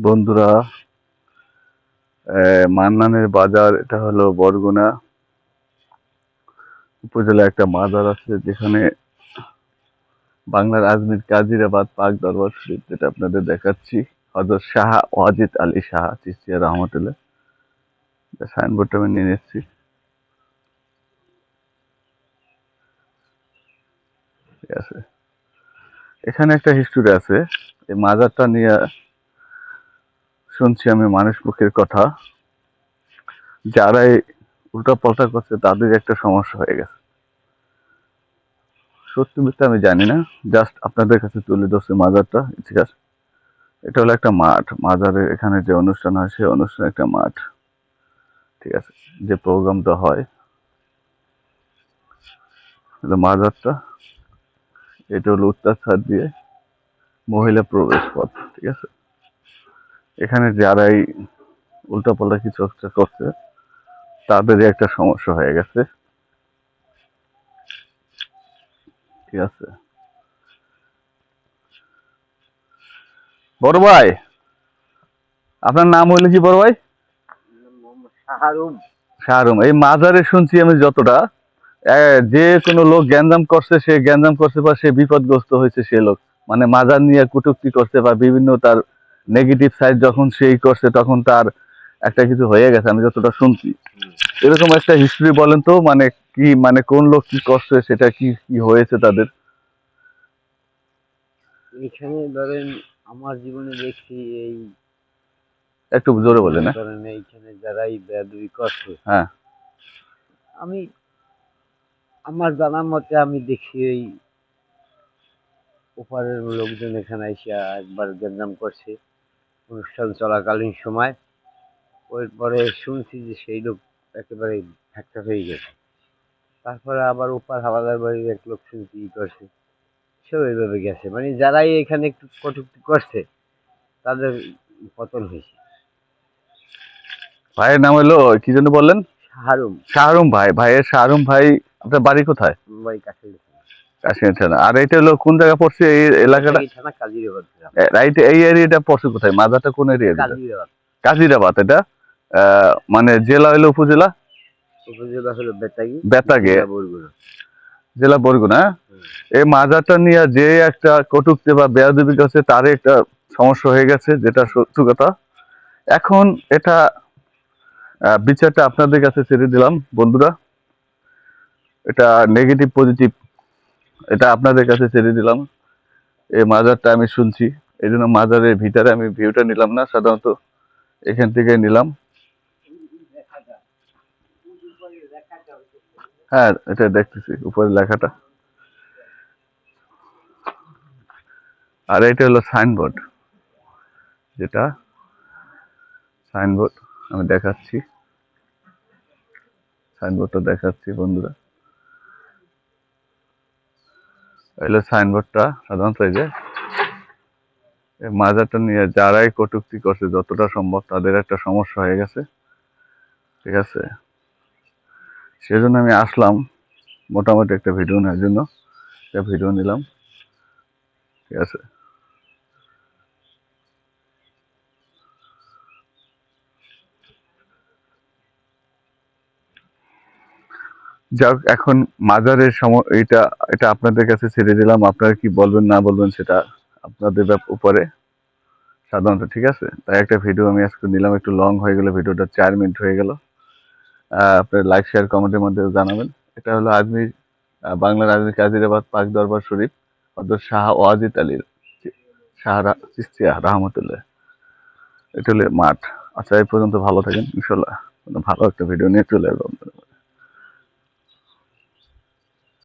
বন্ধুরা, মান্নানের বাজার, এটা হলো বরগুনা উপজেলা একটা মাজার আছে, যেখানে বাংলার আজমির কাজিরাবাদ পাক দরবার শরীফ, যেটা আপনাদের দেখাচ্ছি। হযরত শাহ ওয়াজিদ আলী শাহ চিশতিয়া রহমতুল্লাহ, সাইনবোর্ডটা আমি নিয়ে নিচ্ছি। ঠিক আছে, এখানে একটা হিস্টোরি আছে। এই মাজারটা নিয়ে শুনছি আমি মানুষ মুখের কথা, যারাই উল্টা পাল্টা করছে তাদের একটা সমস্যা হয়ে গেছে। সত্যি মিথ্যা আমি জানি না, জাস্ট আপনাদের কাছে তুলে ধরছে মাজারটা ইতিহাস। এটা হলো একটা মাঠ, মাজারের এখানে যে অনুষ্ঠান হয় সেই অনুষ্ঠান একটা মাঠ। ঠিক আছে, যে প্রোগ্রামটা হয় মাজারটা, এটা হলো উত্তর ছাদ দিয়ে মহিলা প্রবেশ পথ। ঠিক আছে, এখানে যারাই উল্টাপাল্টা কিছু একটা করছে তাদেরই একটা সমস্যা হয়ে গেছে। ঠিক আছে, বড় ভাই, আপনার নাম হইলো কি বড় ভাই? শাহরুম। শাহরুম। এই মাজারে শুনছি আমি যতটা, যে কোনো লোক গ্যাঞ্জাম করছে, সে গ্যাঞ্জাম করছে বা সে বিপদগ্রস্ত হয়েছে, সে লোক মানে মাজার নিয়ে কটূক্তি করছে বা বিভিন্ন তার নেগেটিভ সাইড যখন সেই করছে তখন তার একটা কিছু হয়ে গেছে, আমি যতটা শুনছি। এরকম একটা হিস্ট্রি বলেন তো, মানে কি, মানে কোন লোক কি করছে, সেটা কি কি হয়েছে তাদের? এখানে ধরেন আমার জীবনে দেখছি এই একটু জোরে বলেন। ধরেন এইখানে যারাই বেয়াদবি করছে, হ্যাঁ, আমি আমার জানার মতে আমি দেখছি এই ওপারের লোকজন এখানে এসে একবার গ্যাঞ্জাম করছে অনুষ্ঠান চলাকালীন সময়। পরে শুনছি যে সেই লোক একেবারে ফ্যাক্টর হয়ে গেছে। তারপরে আবার ওপার হাওলাদার বাড়ির এক লোক শুনছি ই করছে, সেও এইভাবে গেছে। মানে যারাই এখানে একটু কটূক্তি করছে তাদের পতন হয়েছে। ভাইয়ের নাম হলো কি যেন বললেন? শাহরুম। শাহরুম ভাই। ভাইয়ের শাহরুম ভাই, আপনার বাড়ি কোথায়? বাড়ি কাছে কাশিয়ানী থানা। আর এটা হলো কোন জায়গা পড়ছে এই এলাকাটা? থানা কাজিরাবাদ গ্রাম। রাইট, এই এরিয়াটা পড়ছে কোথায়? মাজারটা কোন এরিয়া? কাজিরাবাদ। কাজিরাবাদ। এটা মানে জেলা হইলো উপজেলা? উপজেলা হলো বেতাগী। বেতাগে, জেলা বরগুনা। জেলা বরগুনা। এই মাজারটা নিয়ে যে একটা কটূক্তি বা বেয়াদবি করছে তার একটা সমস্যা হয়ে গেছে, যেটা সত্যি কথা। এখন এটা বিচারটা আপনাদের কাছে ছেড়ে দিলাম বন্ধুরা। এটা নেগেটিভ পজিটিভ, এটা আপনাদের কাছে ছেড়ে দিলাম। এই মাজারটা আমি শুনছি, এই জন্য মাজারের ভিতরে আমি ভিউটা নিলাম না, সাধারণত এখান থেকে নিলাম। হ্যাঁ, এটা দেখতেছি উপরে লেখাটা। আর এটা হলো সাইনবোর্ড, যেটা সাইনবোর্ড আমি দেখাচ্ছি, সাইনবোর্ডটা দেখাচ্ছি বন্ধুরা। এলো সাইনবোর্ডটা। সাধারণত এই যে মাজারটা নিয়ে যারাই কটূক্তি করছে যতটা সম্ভব তাদের একটা সমস্যা হয়ে গেছে। ঠিক আছে, সেজন্য আমি আসলাম মোটামুটি একটা ভিডিও নেওয়ার জন্য, একটা ভিডিও নিলাম। ঠিক আছে, যাক, এখন মাজারের এটা এটা আপনাদের কাছে ছেড়ে দিলাম। আপনারা কি বলবেন না বলবেন সেটা আপনাদের উপরে সাধারণত। ঠিক আছে, তাই একটা ভিডিও আমি আজকে নিলাম, একটু লং হয়ে গেল ভিডিওটা, 4 মিনিট হয়ে গেল। আপনার লাইক শেয়ার কমেন্টের মধ্যে জানাবেন। এটা হলো আজমির, বাংলার আজমির কাজিরাবাদ পাক দরবার শরীফ, হযরত শাহ ওয়াজিদ আলীর শাহ চিশতিয়া রহমতুল্লাহ। এটা হলো মাঠ। আচ্ছা, এই পর্যন্ত ভালো থাকেন, ইনশাল্লাহ ভালো একটা ভিডিও নিয়ে চলে আসবো।